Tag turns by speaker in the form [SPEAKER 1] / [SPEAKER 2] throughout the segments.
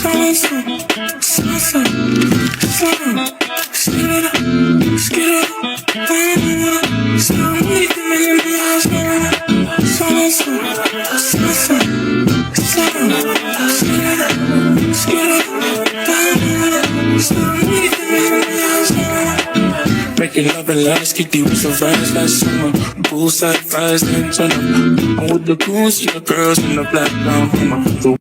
[SPEAKER 1] Making love and last, keep the whistle fast last summer. Poolside fries, then turn up. I'm with the goons and the girls in the black brown Hummer.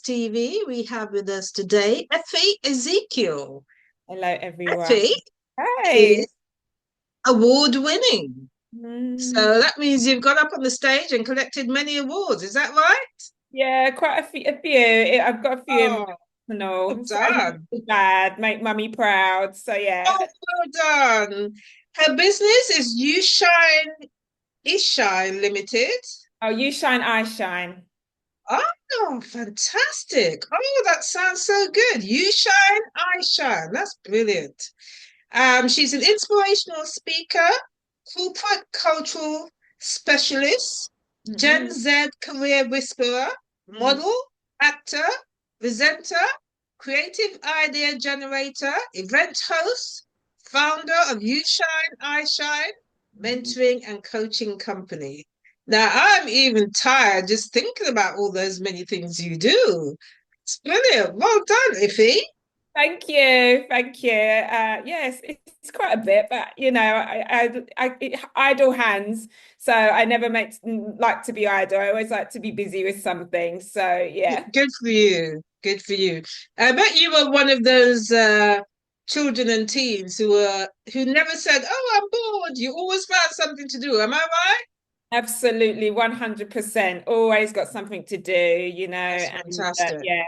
[SPEAKER 2] TV. We have with us today Efe Ezekiel.
[SPEAKER 3] Hello, everyone.
[SPEAKER 2] Efe is award-winning. So that means you've got up on the stage and collected many awards. Is that right?
[SPEAKER 3] Yeah, quite a few. I've got a few.
[SPEAKER 2] Well done.
[SPEAKER 3] Bad, make mummy proud. So yeah.
[SPEAKER 2] Oh, well done. Her business is You Shine, Ishine Limited.
[SPEAKER 3] Oh, You Shine, I Shine.
[SPEAKER 2] Oh, fantastic. Oh, that sounds so good. You shine, I shine. That's brilliant. She's an inspirational speaker, corporate cultural specialist, Gen Z career whisperer, model, actor, presenter, creative idea generator, event host, founder of You Shine, I Shine, mentoring and coaching company. Now, I'm even tired just thinking about all those many things you do. It's brilliant. Well done, Efe.
[SPEAKER 3] Thank you. Yes, it's quite a bit, but I idle hands. So I never like to be idle. I always like to be busy with something. So yeah.
[SPEAKER 2] Good for you. Good for you. I bet you were one of those children and teens who never said, "Oh, I'm bored." You always found something to do. Am I right?
[SPEAKER 3] Absolutely, 100%. Always got something to do,
[SPEAKER 2] That's fantastic.
[SPEAKER 3] Yeah.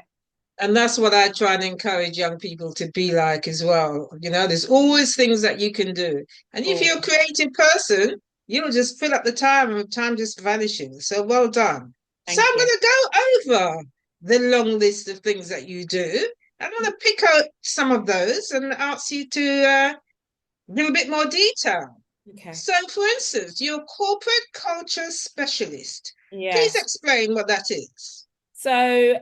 [SPEAKER 2] And that's what I try and encourage young people to be like as well. There's always things that you can do. And if you're a creative person, you'll just fill up the time and time just vanishes. So well done.
[SPEAKER 3] Thank
[SPEAKER 2] you.
[SPEAKER 3] I'm
[SPEAKER 2] going to go over the long list of things that you do. I'm going to pick out some of those and ask you to give a bit more detail.
[SPEAKER 3] Okay.
[SPEAKER 2] So, for instance, you're a corporate culture specialist.
[SPEAKER 3] Yes.
[SPEAKER 2] Please explain what that is.
[SPEAKER 3] So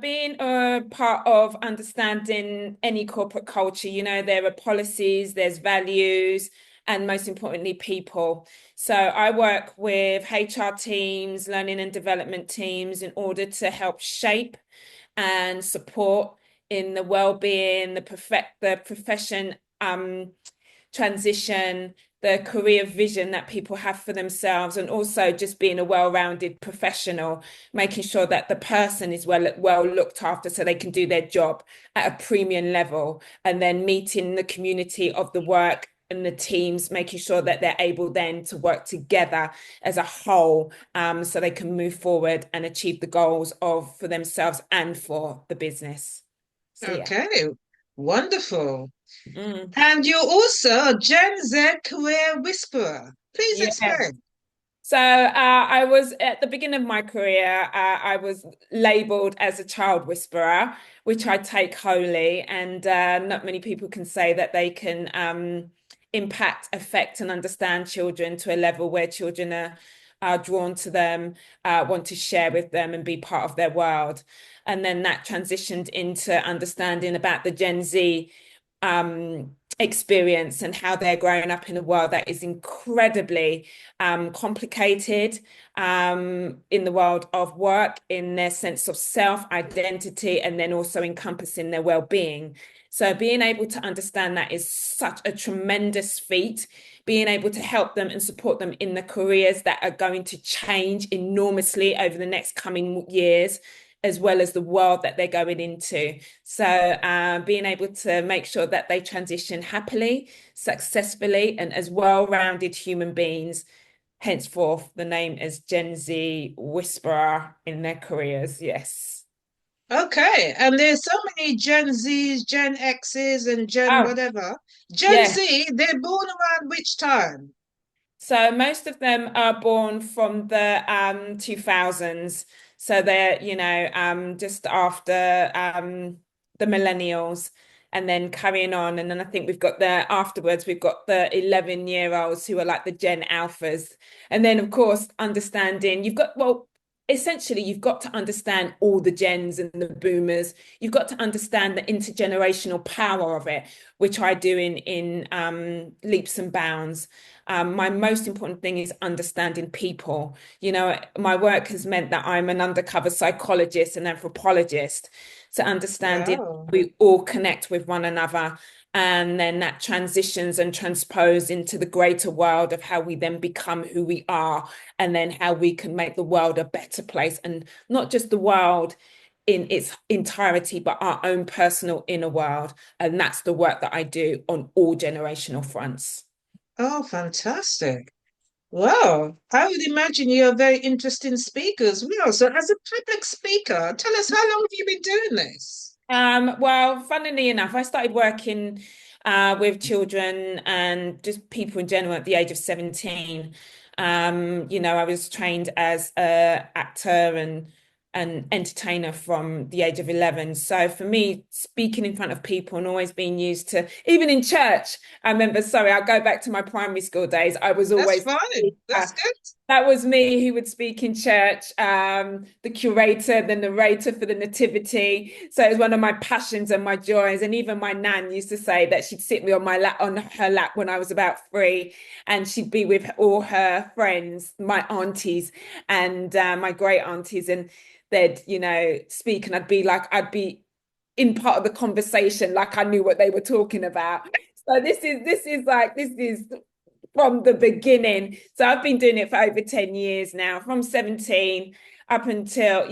[SPEAKER 3] being a part of understanding any corporate culture, there are policies, there's values, and most importantly, people. So I work with HR teams, learning and development teams in order to help shape and support in the well-being, the profession transition, the career vision that people have for themselves, and also just being a well-rounded professional, making sure that the person is well looked after so they can do their job at a premium level, and then meeting the community of the work and the teams, making sure that they're able then to work together as a whole, so they can move forward and achieve the goals for themselves and for the business. So,
[SPEAKER 2] okay, yeah. Wonderful. And you're also a Gen Z career whisperer. Please explain.
[SPEAKER 3] So I was at the beginning of my career, I was labeled as a child whisperer, which I take wholly, and not many people can say that they can impact, affect, and understand children to a level where children are drawn to them, want to share with them and be part of their world. And then that transitioned into understanding about the Gen Z experience and how they're growing up in a world that is incredibly complicated in the world of work, in their sense of self-identity, and then also encompassing their well-being. So being able to understand that is such a tremendous feat, being able to help them and support them in the careers that are going to change enormously over the next coming years, as well as the world that they're going into. So being able to make sure that they transition happily, successfully, and as well-rounded human beings, henceforth the name is Gen Z Whisperer in their careers. Yes.
[SPEAKER 2] Okay, and there's so many Gen Zs, Gen X's, and Gen
[SPEAKER 3] Oh,
[SPEAKER 2] whatever. Gen
[SPEAKER 3] yeah.
[SPEAKER 2] Z, they're born around which time?
[SPEAKER 3] So most of them are born from the 2000s. So they're, just after the millennials and then carrying on. And then I think we've got the afterwards, we've got the 11-year-olds who are like the Gen Alphas. And then of course, understanding you've got, well, essentially you've got to understand all the gens and the boomers. You've got to understand the intergenerational power of it, which I do in leaps and bounds. My most important thing is understanding people. My work has meant that I'm an undercover psychologist and anthropologist. So understanding
[SPEAKER 2] Wow.
[SPEAKER 3] we all connect with one another. And then that transitions and transpose into the greater world of how we then become who we are, and then how we can make the world a better place. And not just the world in its entirety, but our own personal inner world. And that's the work that I do on all generational fronts.
[SPEAKER 2] Oh, fantastic. Wow. I would imagine you're a very interesting speaker as well. So, as a public speaker, tell us, how long have you been doing this?
[SPEAKER 3] Well, funnily enough, I started working with children and just people in general at the age of 17. I was trained as a actor and an entertainer from the age of 11. So for me, speaking in front of people and always being used to, even in church, I remember, sorry, I'll go back to my primary school days. I was
[SPEAKER 2] That's
[SPEAKER 3] always
[SPEAKER 2] fine.
[SPEAKER 3] uh,
[SPEAKER 2] That's good.
[SPEAKER 3] that was me who would speak in church, the curator, the narrator for the nativity. So it was one of my passions and my joys. And even my nan used to say that she'd sit me on my lap, on her lap when I was about 3, and she'd be with all her friends, my aunties and my great aunties, and they'd, speak, and I'd be in part of the conversation, like I knew what they were talking about. So this is from the beginning. So I've been doing it for over 10 years now, from 17 up until,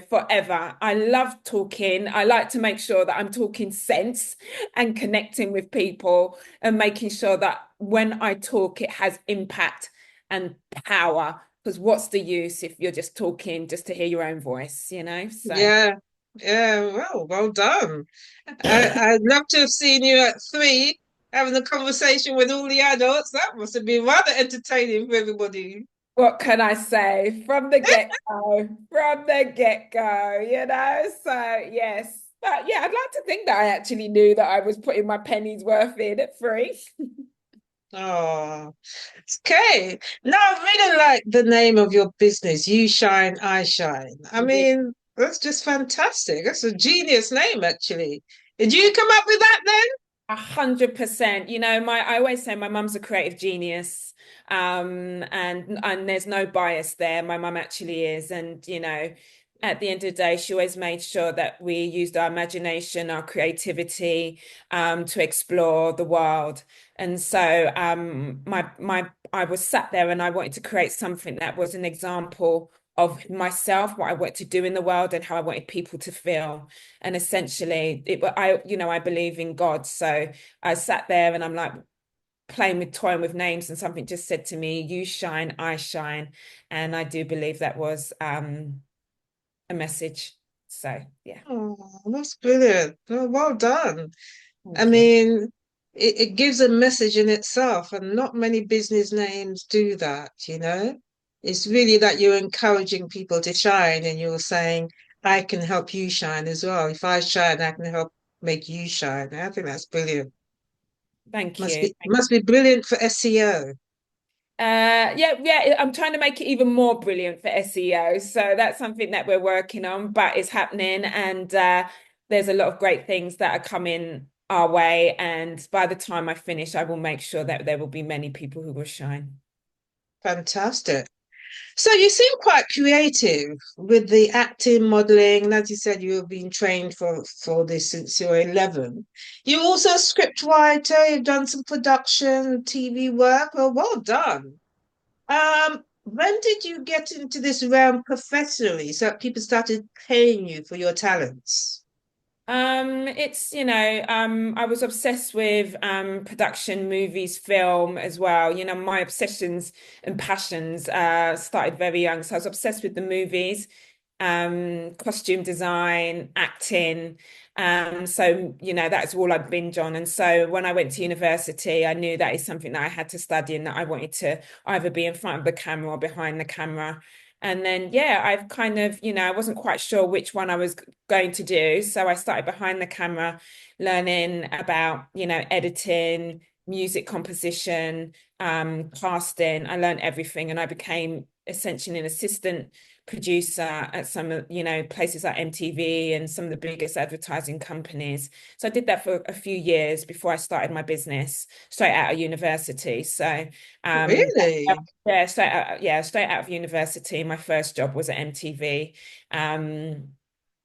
[SPEAKER 3] forever. I love talking. I like to make sure that I'm talking sense and connecting with people and making sure that when I talk, it has impact and power. Because what's the use if you're just talking just to hear your own voice? So
[SPEAKER 2] Yeah. Yeah. Well done. I'd love to have seen you at 3 having a conversation with all the adults. That must have been rather entertaining for everybody.
[SPEAKER 3] what can I say? From the get-go. So yes. But yeah, I'd like to think that I actually knew that I was putting my pennies worth in at 3.
[SPEAKER 2] Oh, okay. Now, I really like the name of your business, You Shine, I Shine. I mean, that's just fantastic. That's a genius name, actually. Did you come up with that then?
[SPEAKER 3] 100%. I always say my mum's a creative genius. And there's no bias there. My mum actually is. And, at the end of the day, she always made sure that we used our imagination, our creativity, to explore the world. And so I was sat there and I wanted to create something that was an example of myself, what I wanted to do in the world and how I wanted people to feel. And essentially I believe in God. So I sat there and I'm like toying with names, and something just said to me, you shine, I shine. And I do believe that was a message. So yeah.
[SPEAKER 2] Oh, that's brilliant. Oh, well done. I
[SPEAKER 3] Thank you.
[SPEAKER 2] mean, it gives a message in itself, and not many business names do that, you know? It's really that you're encouraging people to shine and you're saying, I can help you shine as well. If I shine, I can help make you shine. I think that's brilliant.
[SPEAKER 3] Thank
[SPEAKER 2] Must
[SPEAKER 3] you.
[SPEAKER 2] be brilliant for SEO.
[SPEAKER 3] Yeah, I'm trying to make it even more brilliant for SEO. So that's something that we're working on, but it's happening, and there's a lot of great things that are coming our way. And by the time I finish, I will make sure that there will be many people who will shine.
[SPEAKER 2] Fantastic. So you seem quite creative with the acting, modeling, and as you said, you have been trained for this since you were 11. You're also a script writer, you've done some production, TV work. Well done. When did you get into this realm professionally so that people started paying you for your talents?
[SPEAKER 3] It's, I was obsessed with production, movies, film as well. My obsessions and passions started very young. So I was obsessed with the movies, costume design, acting. So, that's all I'd binge on. And so when I went to university, I knew that is something that I had to study and that I wanted to either be in front of the camera or behind the camera. And then, yeah, I've kind of, I wasn't quite sure which one I was going to do. So I started behind the camera, learning about, editing, music composition, casting. I learned everything and I became essentially an assistant producer at some of, places like MTV and some of the biggest advertising companies. So I did that for a few years before I started my business straight out of university. So
[SPEAKER 2] Really?
[SPEAKER 3] yeah, straight out of university. My first job was at MTV.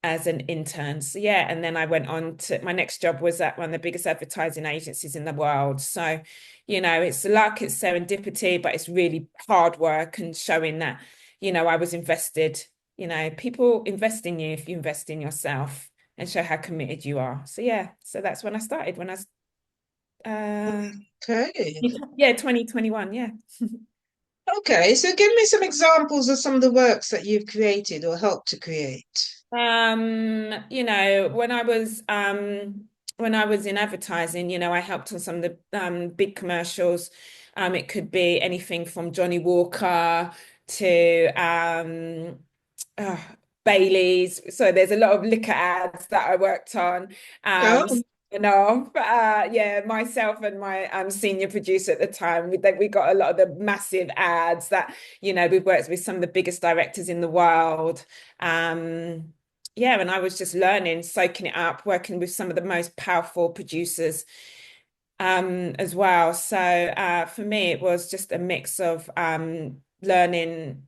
[SPEAKER 3] As an intern. So yeah, and then I went on to my next job was at one of the biggest advertising agencies in the world. So, it's luck, it's serendipity, but it's really hard work and showing that, I was invested. People invest in you if you invest in yourself and show how committed you are. So yeah, so that's when I started, when I was
[SPEAKER 2] Okay.
[SPEAKER 3] yeah, 2021, yeah.
[SPEAKER 2] Okay, so give me some examples of some of the works that you've created or helped to create.
[SPEAKER 3] When I was in advertising, I helped on some of the big commercials. It could be anything from Johnny Walker to uh, Bailey's. So there's a lot of liquor ads that I worked on.
[SPEAKER 2] Oh,
[SPEAKER 3] Yeah, myself and my senior producer at the time, we got a lot of the massive ads that, we've worked with some of the biggest directors in the world. Yeah, and I was just learning, soaking it up, working with some of the most powerful producers as well. So for me, it was just a mix of learning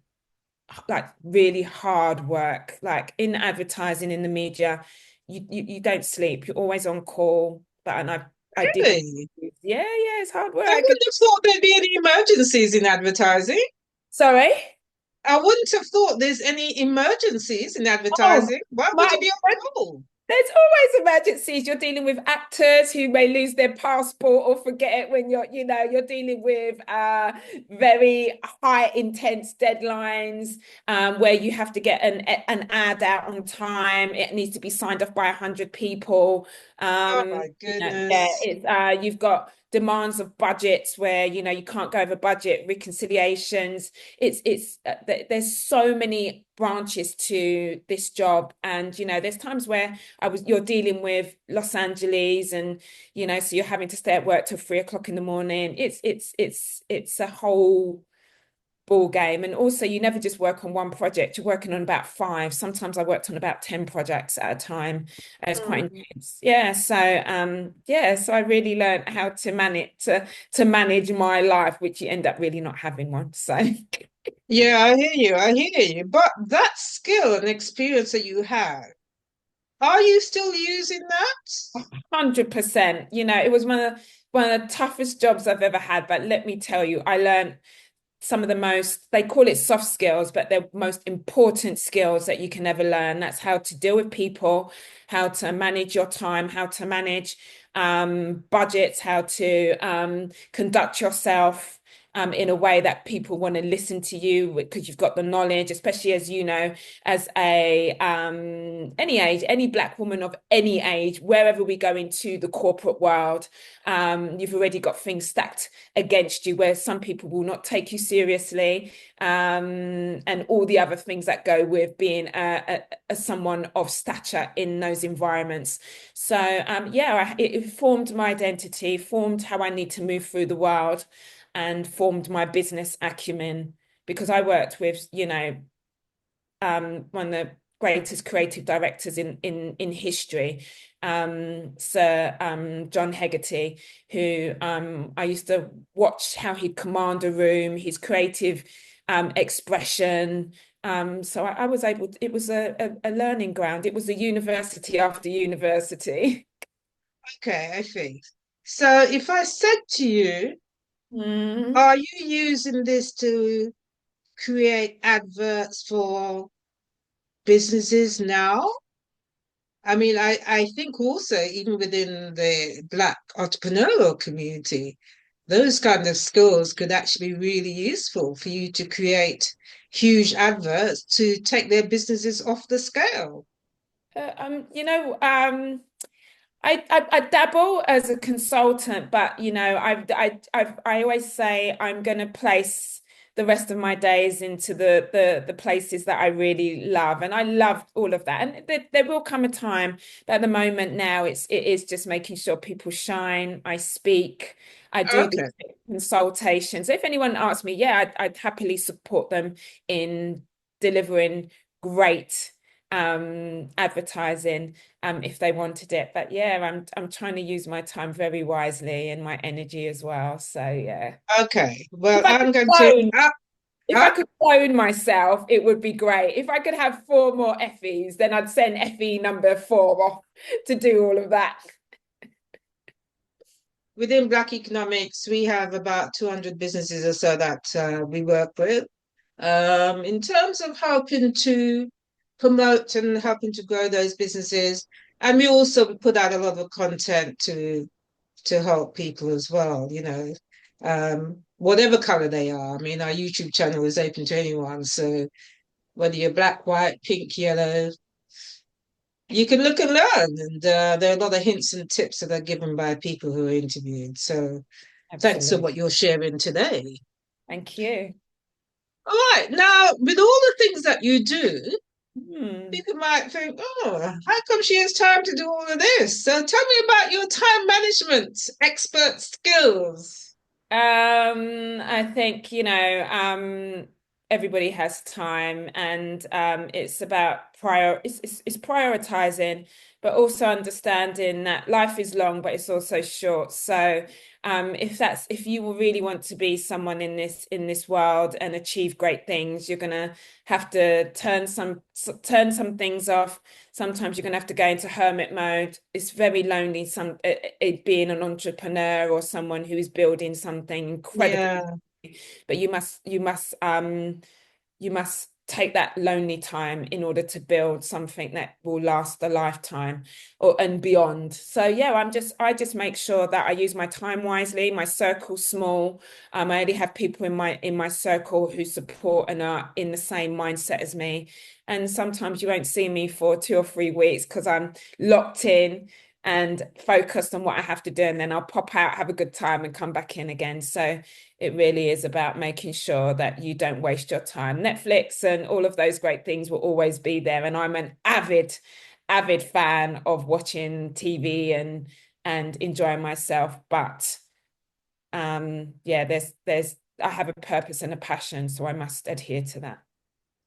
[SPEAKER 3] like really hard work, like in advertising, in the media, you don't sleep, you're always on call. I did,
[SPEAKER 2] really?
[SPEAKER 3] yeah, it's hard
[SPEAKER 2] I
[SPEAKER 3] work.
[SPEAKER 2] wouldn't have thought there'd be any emergencies in advertising.
[SPEAKER 3] Sorry.
[SPEAKER 2] I wouldn't have thought there's any emergencies in
[SPEAKER 3] Oh
[SPEAKER 2] advertising. Why would you
[SPEAKER 3] my
[SPEAKER 2] be on call?
[SPEAKER 3] There's always emergencies. You're dealing with actors who may lose their passport or forget it when you're dealing with very high intense deadlines where you have to get an ad out on time. It needs to be signed off by 100 people.
[SPEAKER 2] Oh my
[SPEAKER 3] Yeah,
[SPEAKER 2] goodness.
[SPEAKER 3] it's you've got demands of budgets where you can't go over budget, reconciliations. There's so many branches to this job, and there's times where you're dealing with Los Angeles, and so you're having to stay at work till 3 o'clock in the morning. It's a whole ball game. And also you never just work on one project, you're working on about five. Sometimes I worked on about 10 projects at a time. It's quite
[SPEAKER 2] Mm.
[SPEAKER 3] intense. Yeah. So I really learned how to manage my life, which you end up really not having one. So
[SPEAKER 2] Yeah, I hear you. I hear you. But that skill and experience that you have, are you still using that?
[SPEAKER 3] 100%. It was one of the toughest jobs I've ever had. But let me tell you, I learned some of the most, they call it soft skills, but they're most important skills that you can ever learn. That's how to deal with people, how to manage your time, how to manage budgets, how to conduct yourself in a way that people want to listen to you because you've got the knowledge, especially as as any age, any black woman of any age, wherever we go into the corporate world, you've already got things stacked against you where some people will not take you seriously, and all the other things that go with being a someone of stature in those environments. So yeah, it formed my identity, formed how I need to move through the world, and formed my business acumen because I worked with, one of the greatest creative directors in history, Sir John Hegarty, who I used to watch how he'd command a room, his creative expression. So I was able to, it was a learning ground. It was a university after university.
[SPEAKER 2] Okay, I see. So if I said to you,
[SPEAKER 3] Mm.
[SPEAKER 2] are you using this to create adverts for businesses now? I mean, I think also even within the Black entrepreneurial community, those kind of skills could actually be really useful for you to create huge adverts to take their businesses off the scale.
[SPEAKER 3] You know, I dabble as a consultant, but you know, I always say I'm going to place the rest of my days into the places that I really love, and I love all of that. And there will come a time, but at the moment now, it is just making sure people shine. I speak, I do the
[SPEAKER 2] Okay.
[SPEAKER 3] consultations. If anyone asks me, yeah, I'd happily support them in delivering great advertising if they wanted it. But yeah, I'm trying to use my time very wisely and my energy as well. So yeah.
[SPEAKER 2] Okay. Well,
[SPEAKER 3] If I could
[SPEAKER 2] I'm going to
[SPEAKER 3] clone,
[SPEAKER 2] up,
[SPEAKER 3] if I
[SPEAKER 2] up
[SPEAKER 3] could clone myself, it would be great. If I could have four more Effes, then I'd send Effie number four off to do all of that.
[SPEAKER 2] within Black economics. We have about 200 businesses or so that we work with. In terms of helping to promote and helping to grow those businesses, and we also put out a lot of content to help people as well, whatever color they are. I mean, our YouTube channel is open to anyone. So whether you're black, white, pink, yellow, you can look and learn. And there are a lot of hints and tips that are given by people who are interviewed. So thanks for
[SPEAKER 3] Absolutely.
[SPEAKER 2] what you're sharing today.
[SPEAKER 3] Thank you.
[SPEAKER 2] All right. Now, with all the things that you do,
[SPEAKER 3] Hmm.
[SPEAKER 2] people might think, oh, how come she has time to do all of this? So tell me about your time management expert skills.
[SPEAKER 3] I think, you know, everybody has time and it's about it's prioritizing, but also understanding that life is long, but it's also short. So if you really want to be someone in this world and achieve great things, you're gonna have to turn some things off. Sometimes you're going to have to go into hermit mode. It's very lonely, it being an entrepreneur or someone who is building something incredible.
[SPEAKER 2] Yeah.
[SPEAKER 3] But you must take that lonely time in order to build something that will last a lifetime or and beyond. So yeah, I just make sure that I use my time wisely, my circle small. I only have people in my circle who support and are in the same mindset as me. And sometimes you won't see me for 2 or 3 weeks because I'm locked in and focused on what I have to do. And then I'll pop out, have a good time, and come back in again. So it really is about making sure that you don't waste your time. Netflix and all of those great things will always be there. And I'm an avid fan of watching TV and enjoying myself. But yeah, there's I have a purpose and a passion, so I must adhere to that.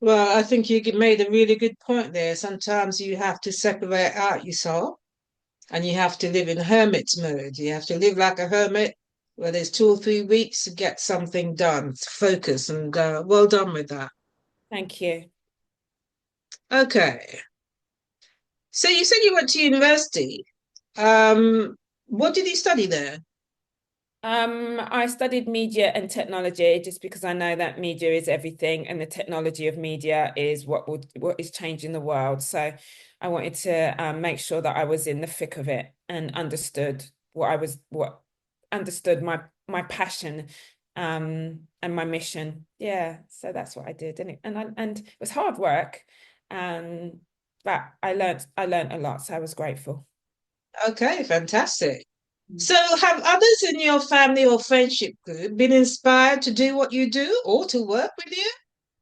[SPEAKER 2] Well, I think you made a really good point there. Sometimes you have to separate out yourself and you have to live in hermit mode. You have to live like a hermit where there's 2 or 3 weeks to get something done, focus, and well done with that.
[SPEAKER 3] Thank you.
[SPEAKER 2] Okay. So you said you went to university. What did you study there?
[SPEAKER 3] I studied media and technology just because I know that media is everything and the technology of media is what is changing the world. So I wanted to make sure that I was in the thick of it and understood what understood my passion and my mission. Yeah, so that's what I did, and it was hard work, um, but I learned a lot, so I was grateful.
[SPEAKER 2] Okay, fantastic. So have others in your family or friendship group been inspired to do what you do or to work with you?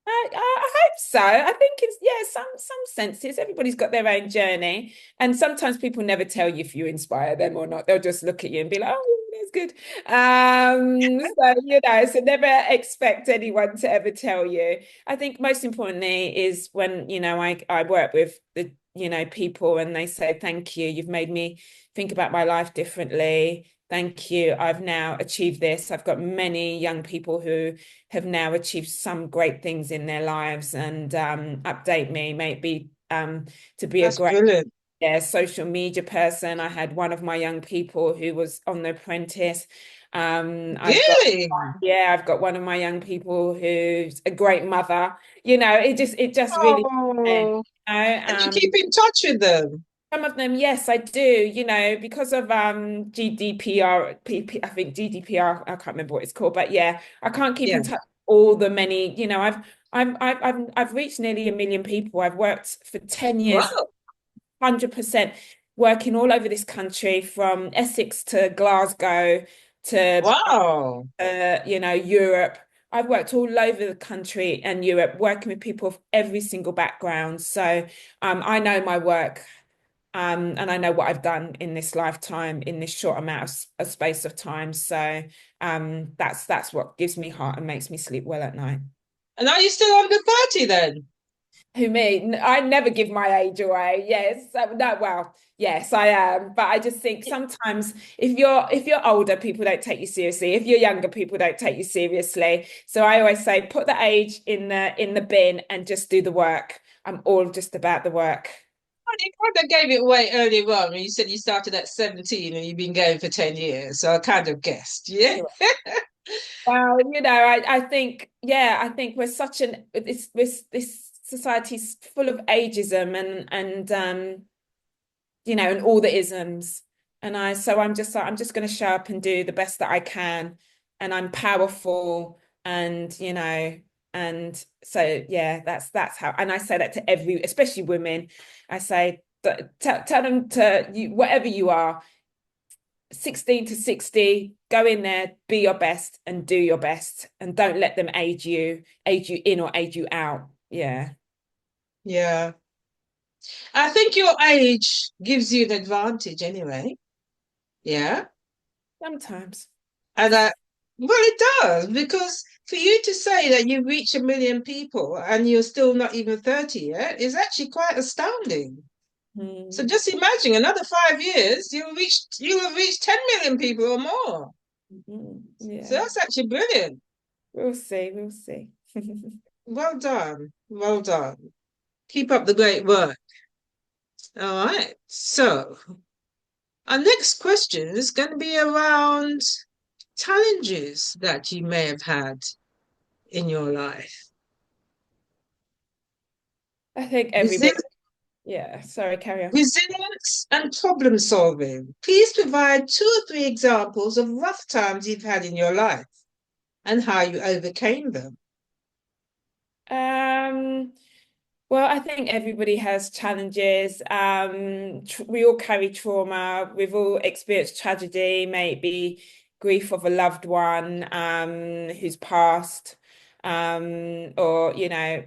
[SPEAKER 3] I hope so. I think it's yeah, some senses. Everybody's got their own journey, and sometimes people never tell you if you inspire them or not. They'll just look at you and be like, "Oh, that's good." So you know, so never expect anyone to ever tell you. I think most importantly is when you know I work with the you know people and they say, "Thank you. You've made me think about my life differently. Thank you. I've now achieved this." I've got many young people who have now achieved some great things in their lives and update me, maybe to be a
[SPEAKER 2] That's
[SPEAKER 3] great
[SPEAKER 2] brilliant.
[SPEAKER 3] yeah, social media person. I had one of my young people who was on The Apprentice. I've got
[SPEAKER 2] Really?
[SPEAKER 3] yeah, I've got one of my young people who's a great mother. You know, it just really
[SPEAKER 2] Oh,
[SPEAKER 3] you know,
[SPEAKER 2] and you keep in touch with them.
[SPEAKER 3] Some of them, yes, I do, because of GDPR, I think GDPR, I can't remember what it's called, but yeah, I can't keep
[SPEAKER 2] Yeah.
[SPEAKER 3] in touch with all the many, I've reached nearly 1 million people. I've worked for 10 years,
[SPEAKER 2] Wow.
[SPEAKER 3] 100% working all over this country, from Essex to Glasgow to
[SPEAKER 2] Wow.
[SPEAKER 3] Europe. I've worked all over the country and Europe, working with people of every single background. So I know my work, and I know what I've done in this lifetime, in this short amount of space of time. So that's what gives me heart and makes me sleep well at night.
[SPEAKER 2] And are you still under 30 then?
[SPEAKER 3] Who me? I never give my age away. Yes, no, well, yes, I am. But I just think sometimes if you're older, people don't take you seriously. If you're younger, people don't take you seriously. So I always say, put the age in the bin and just do the work. I'm all just about the work.
[SPEAKER 2] Well, you kind of gave it away earlier on when you said you started at 17 and you've been going for 10 years. So I kind of guessed. Yeah.
[SPEAKER 3] Well, I think, yeah, I think we're such an this society's full of ageism and all the isms. And I'm just going to show up and do the best that I can. And I'm powerful, and so yeah, that's how. And I say that to especially women. I say, tell them to you, whatever you are, 16 to 60, go in there, be your best and do your best, and don't let them age you in or age you out. Yeah.
[SPEAKER 2] Yeah. I think your age gives you an advantage anyway. Yeah.
[SPEAKER 3] Sometimes.
[SPEAKER 2] And well, it does, because for you to say that you reach 1 million people and you're still not even 30 yet is actually quite astounding. So
[SPEAKER 3] Mm,
[SPEAKER 2] just imagine another 5 years, you'll have reached 10 million people or more. So
[SPEAKER 3] yeah.
[SPEAKER 2] that's actually brilliant.
[SPEAKER 3] We'll see. We'll see.
[SPEAKER 2] Well done. Well done. Keep up the great work. All right. So our next question is going to be around challenges that you may have had in your life.
[SPEAKER 3] I think
[SPEAKER 2] Resi-
[SPEAKER 3] everybody, yeah. Sorry, carry on.
[SPEAKER 2] Resilience and problem solving. Please provide 2 or 3 examples of rough times you've had in your life and how you overcame them.
[SPEAKER 3] Um, well, I think everybody has challenges. We all carry trauma. We've all experienced tragedy, maybe grief of a loved one, who's passed, or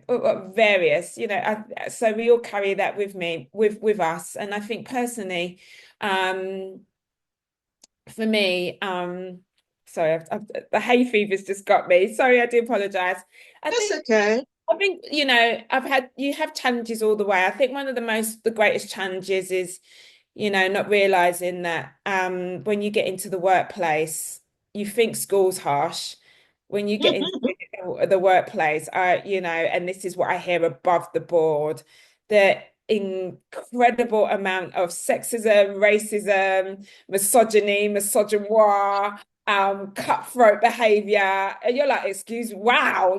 [SPEAKER 3] or various. So we all carry that with us. And I think personally, um, for me, sorry, the hay fever's just got me. Sorry, I do apologize. I
[SPEAKER 2] That's
[SPEAKER 3] think
[SPEAKER 2] okay.
[SPEAKER 3] I think, you have challenges all the way. I think one of the greatest challenges is, not realizing that when you get into the workplace, you think school's harsh. When you get into the workplace, and this is what I hear above the board, the incredible amount of sexism, racism, misogyny, misogynoir, cutthroat behavior. And you're like, excuse, wow,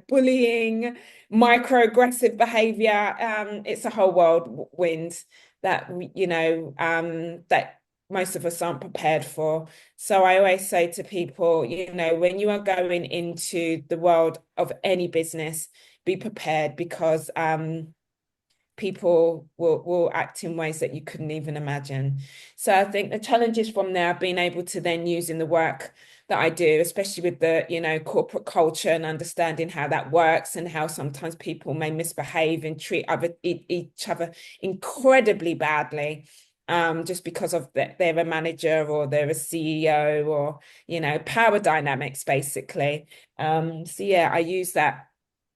[SPEAKER 3] bullying, microaggressive behavior. It's a whole whirlwind that that most of us aren't prepared for. So I always say to people, when you are going into the world of any business, be prepared, because people will act in ways that you couldn't even imagine. So I think the challenges from there, being able to then use in the work that I do, especially with the, corporate culture, and understanding how that works, and how sometimes people may misbehave and treat each other incredibly badly. Just because of they're a manager or they're a CEO, or power dynamics basically. So yeah, I use that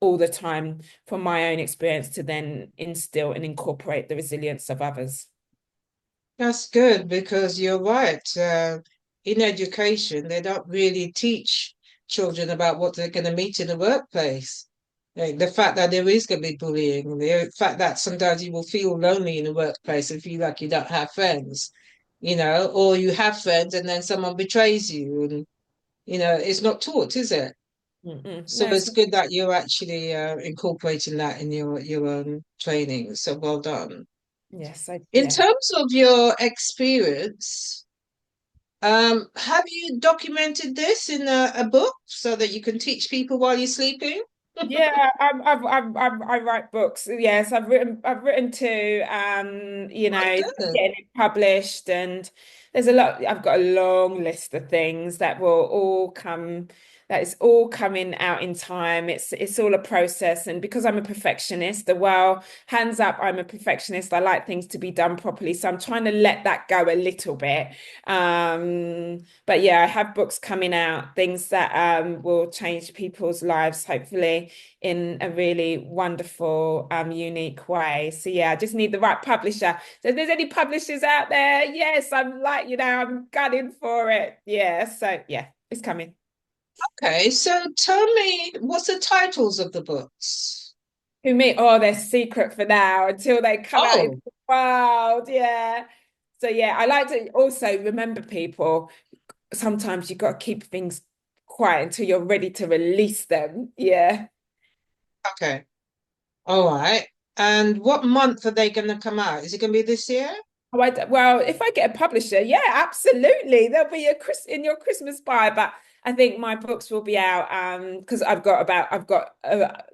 [SPEAKER 3] all the time from my own experience to then instill and incorporate the resilience of others.
[SPEAKER 2] That's good, because you're right. In education, they don't really teach children about what they're going to meet in the workplace. Like the fact that there is going to be bullying, the fact that sometimes you will feel lonely in the workplace and feel like you don't have friends, or you have friends and then someone betrays you, and it's not taught, is it?
[SPEAKER 3] Mm-mm.
[SPEAKER 2] So
[SPEAKER 3] No, it's
[SPEAKER 2] it's
[SPEAKER 3] not.
[SPEAKER 2] good that you're actually incorporating that in your own training. So well done.
[SPEAKER 3] Yes,
[SPEAKER 2] In
[SPEAKER 3] yeah.
[SPEAKER 2] terms of your experience, have you documented this in a book so that you can teach people while you're sleeping?
[SPEAKER 3] Yeah, I write books. Yes, I've written two,
[SPEAKER 2] Oh, good.
[SPEAKER 3] getting it published, and there's a lot. I've got a long list of things that will all come, that is all coming out in time. It's all a process, and because I'm a perfectionist, well, hands up, I'm a perfectionist. I like things to be done properly, so I'm trying to let that go a little bit. But yeah, I have books coming out, things that will change people's lives, hopefully in a really wonderful, unique way. So yeah, I just need the right publisher. So if there's any publishers out there, yes, I'm like, I'm gunning for it. Yeah, so yeah, it's coming.
[SPEAKER 2] Okay, so tell me, what's the titles of the books?
[SPEAKER 3] Who me? Oh, they're secret for now until they come out into
[SPEAKER 2] Oh,
[SPEAKER 3] the world. Yeah. So yeah, I like to also remember people. Sometimes you got to keep things quiet until you're ready to release them. Yeah.
[SPEAKER 2] okay. All right. And what month are they going to come out? Is it going to be this year?
[SPEAKER 3] Oh, well, if I get a publisher, yeah, absolutely. There'll be a Chris in your Christmas pie, but I think my books will be out because I've got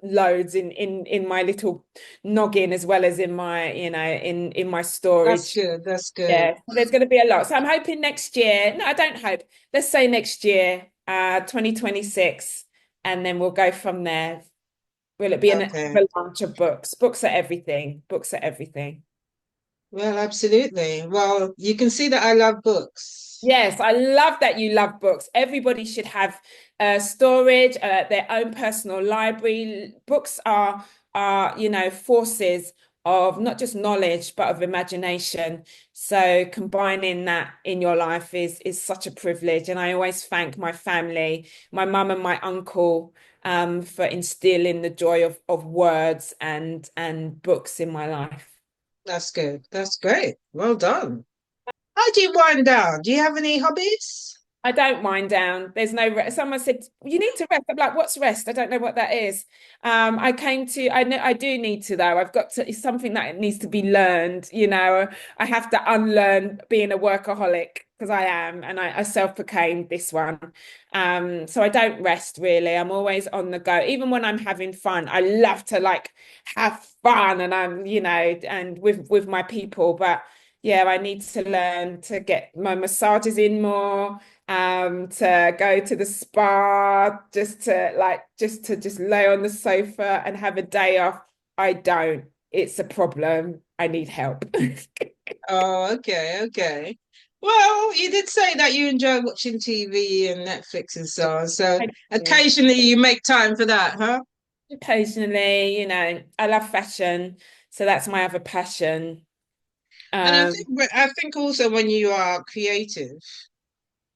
[SPEAKER 3] loads in my little noggin as well as in my in my
[SPEAKER 2] That's
[SPEAKER 3] storage.
[SPEAKER 2] good. That's good.
[SPEAKER 3] Yeah, so there's going to be a lot. So I'm hoping next year. No, I don't hope. Let's say next year, 2026, and then we'll go from there. Will it be an
[SPEAKER 2] Okay.
[SPEAKER 3] avalanche of books? Books are everything. Books are everything.
[SPEAKER 2] Well, absolutely. Well, you can see that I love books.
[SPEAKER 3] Yes, I love that you love books. Everybody should have storage, their own personal library. Books are forces of not just knowledge but of imagination. So combining that in your life is such a privilege. And I always thank my family, my mum and my uncle, for instilling the joy of words and books in my life.
[SPEAKER 2] That's good. That's great. Well done. How do you wind down? Do you have any hobbies?
[SPEAKER 3] I don't wind down. There's no rest. Someone said you need to rest. I'm like, what's rest? I don't know what that is. I know I do need to though. I've got to. It's something that needs to be learned. I have to unlearn being a workaholic because I am, and I self-proclaimed this one. So I don't rest really. I'm always on the go. Even when I'm having fun, I love to like have fun, and and with my people, but. Yeah, I need to learn to get my massages in more, to go to the spa, just lay on the sofa and have a day off. I don't. It's a problem. I need help.
[SPEAKER 2] Oh, okay, okay. Well, you did say that you enjoy watching TV and Netflix and so on. So
[SPEAKER 3] I do.
[SPEAKER 2] occasionally you make time for that, huh?
[SPEAKER 3] Occasionally, I love fashion, so that's my other passion.
[SPEAKER 2] And
[SPEAKER 3] Um,
[SPEAKER 2] I think also when you are creative,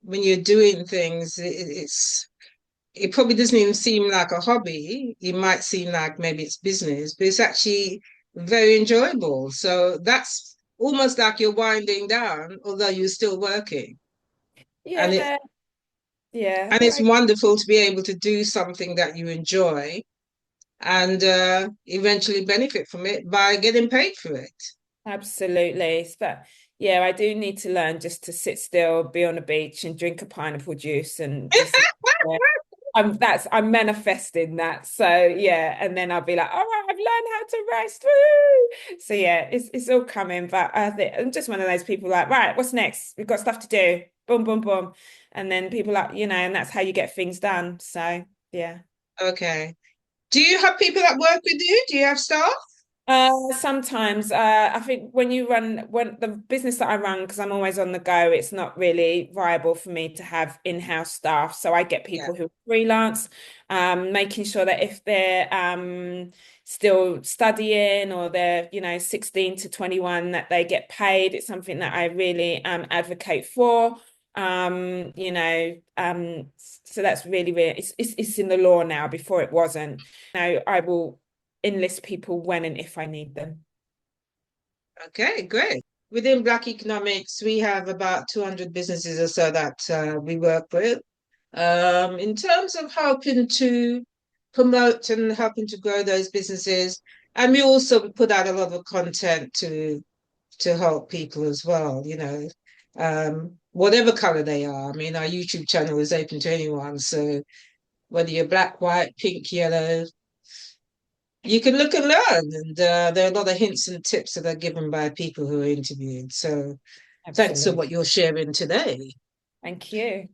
[SPEAKER 2] when you're doing things, it probably doesn't even seem like a hobby. It might seem like maybe it's business, but it's actually very enjoyable. So that's almost like you're winding down, although you're still working. And it
[SPEAKER 3] yeah, yeah.
[SPEAKER 2] and it's wonderful to be able to do something that you enjoy and eventually benefit from it by getting paid for it.
[SPEAKER 3] Absolutely. But yeah, I do need to learn just to sit still, be on a beach and drink a pineapple juice and just yeah. I'm manifesting that. So yeah, and then I'll be like, all right, I've learned how to rest. Woo! So yeah, it's all coming. But I think I'm just one of those people like, right, what's next? We've got stuff to do. Boom, boom, boom. And then people like, and that's how you get things done. So yeah.
[SPEAKER 2] Okay. Do you have people that work with you? Do you have staff?
[SPEAKER 3] Sometimes I think when the business that I run, because I'm always on the go, it's not really viable for me to have in-house staff. So I get
[SPEAKER 2] Yeah.
[SPEAKER 3] people who are freelance, making sure that if they're still studying or they're 16 to 21, that they get paid. It's something that I really advocate for. So that's really it's in the law now. Before it wasn't. No, I will enlist people when and if I need them.
[SPEAKER 2] Okay, great. Within Black Economics, we have about 200 businesses or so that we work with. In terms of helping to promote and helping to grow those businesses, and we also put out a lot of content to to help people as well, you know, whatever color they are. I mean, our YouTube channel is open to anyone. So whether you're black, white, pink, yellow, you can look and learn. And there are a lot of hints and tips that are given by people who are interviewed. So thanks for
[SPEAKER 3] Absolutely.
[SPEAKER 2] what you're sharing today.
[SPEAKER 3] Thank you.